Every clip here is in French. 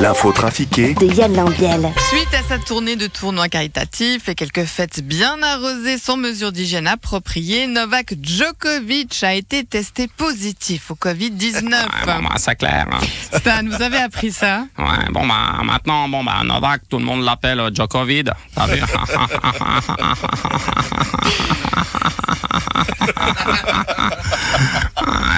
L'info trafiquée de Yann Lambiel. Suite à sa tournée de tournois caritatifs et quelques fêtes bien arrosées sans mesures d'hygiène appropriées, Novak Djokovic a été testé positif au Covid-19. C'est clair. Stan, vous avez appris ça? Ouais, maintenant, Novak, tout le monde l'appelle Djokovic. T'as vu?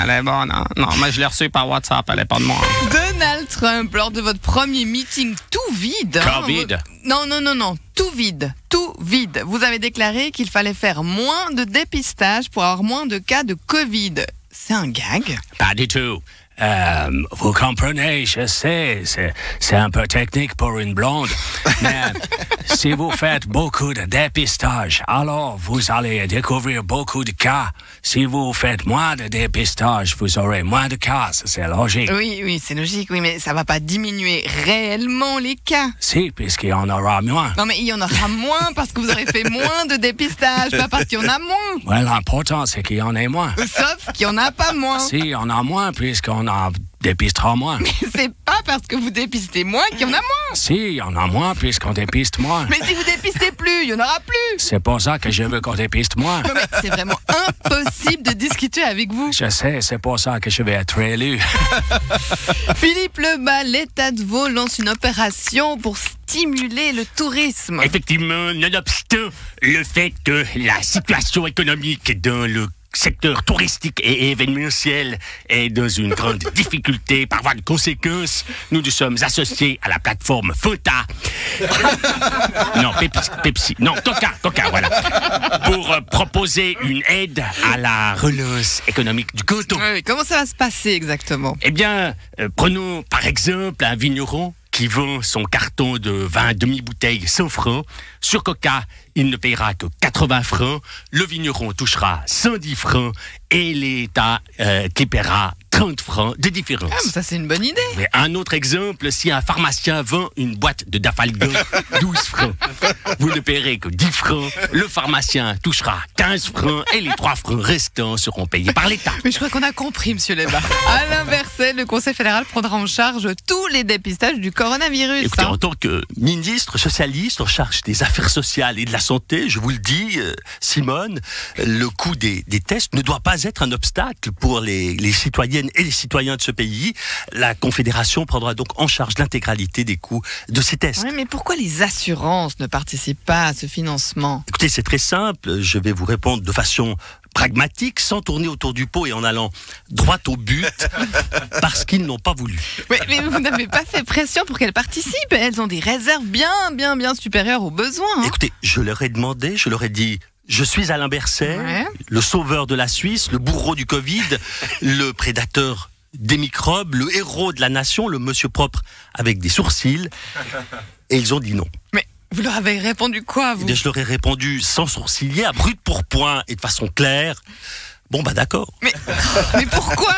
Elle est bonne, hein? Non, mais je l'ai reçue par WhatsApp, elle est pas de moi. Donald Trump, lors de votre premier meeting tout vide... Covid. Non, tout vide. Vous avez déclaré qu'il fallait faire moins de dépistage pour avoir moins de cas de Covid. C'est un gag? Pas du tout. Vous comprenez, je sais, c'est un peu technique pour une blonde, mais si vous faites beaucoup de dépistage, alors vous allez découvrir beaucoup de cas. Si vous faites moins de dépistage, vous aurez moins de cas, c'est logique. Oui, c'est logique, oui, mais ça va pas diminuer réellement les cas. Si, puisqu'il y en aura moins. Non, mais il y en aura moins parce que vous aurez fait moins de dépistage, pas parce qu'il y en a moins. Ouais, l'important, c'est qu'il y en ait moins. Sauf qu'il y en a pas moins. Si, il y en a moins, puisqu'on en dépistera moins. Mais c'est pas parce que vous dépistez moins qu'il y en a moins. Si, il y en a moins, puisqu'on dépiste moins. Mais si vous dépistez plus, il y en aura plus. C'est pour ça que je veux qu'on dépiste moins. Non, mais c'est vraiment impossible de discuter avec vous. Je sais, c'est pour ça que je vais être élu. Philippe Lebas, l'État de Vaud lance une opération pour stimuler le tourisme. Effectivement, nonobstant le fait que la situation économique dans le secteur touristique et événementiel est dans une grande difficulté. Par voie de conséquence, nous sommes associés à la plateforme Fanta. Non, Pepsi. Non, Coca, voilà. Pour proposer une aide à la relance économique du canton. Oui, comment ça va se passer exactement? Eh bien, prenons par exemple un vigneron qui vend son carton de vin demi-bouteille 100 francs. Sur Coca, il ne payera que 80 francs. Le vigneron touchera 110 francs et l'État qui paiera 30 francs de différence. Ah, mais ça, c'est une bonne idée. Mais un autre exemple, si un pharmacien vend une boîte de Dafalgan 12 francs, vous ne paierez que 10 francs. Le pharmacien touchera 15 francs et les 3 francs restants seront payés par l'État. Mais je crois qu'on a compris, monsieur Lebas. Alain Berset, le Conseil fédéral prendra en charge tous les dépistages du coronavirus. Écoutez, en tant que ministre socialiste en charge des affaires sociales et de la santé, je vous le dis, Simone, le coût des tests ne doit pas être un obstacle pour les citoyennes et les citoyens de ce pays. La Confédération prendra donc en charge l'intégralité des coûts de ces tests. Oui, mais pourquoi les assurances ne participent pas à ce financement? Écoutez, c'est très simple. Je vais vous répondre de façon pragmatique, sans tourner autour du pot et en allant droit au but, parce qu'ils n'ont pas voulu. Mais vous n'avez pas fait pression pour qu'elles participent. Elles ont des réserves bien supérieures aux besoins. Hein. Écoutez, je leur ai demandé, je leur ai dit... Je suis Alain Berset, le sauveur de la Suisse, le bourreau du Covid, le prédateur des microbes, le héros de la nation, le monsieur propre avec des sourcils. Et ils ont dit non. Mais vous leur avez répondu quoi, vous? Eh bien, je leur ai répondu sans sourciller, à brut pourpoint et de façon claire. Bon, d'accord. Mais pourquoi?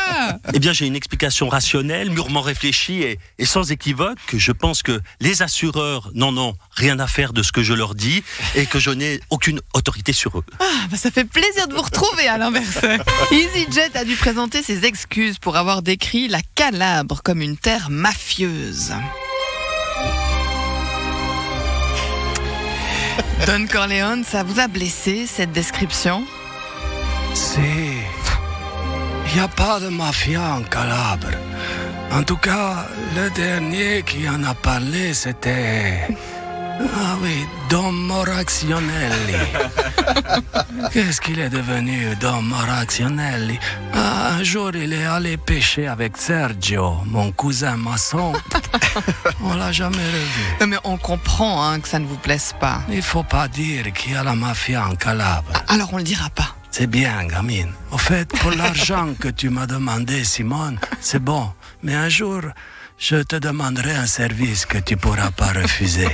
Eh bien, j'ai une explication rationnelle, mûrement réfléchie et sans équivoque. Je pense que les assureurs n'en ont rien à faire de ce que je leur dis et que je n'ai aucune autorité sur eux. Ça fait plaisir de vous retrouver, Alain Berset. EasyJet a dû présenter ses excuses pour avoir décrit la Calabre comme une terre mafieuse. Don Corleone, ça vous a blessé, cette description? Si, il n'y a pas de mafia en Calabre. En tout cas, le dernier qui en a parlé, c'était... Ah oui, Don Moraccionelli. Qu'est-ce qu'il est devenu, Don Moraccionelli? Un jour, il est allé pêcher avec Sergio, mon cousin maçon. On l'a jamais revu. Non, mais on comprend que ça ne vous plaise pas. Il faut pas dire qu'il y a la mafia en Calabre. Alors on le dira pas. C'est bien, gamine. Au fait, pour l'argent que tu m'as demandé, Simone, c'est bon. Mais un jour, je te demanderai un service que tu pourras pas refuser.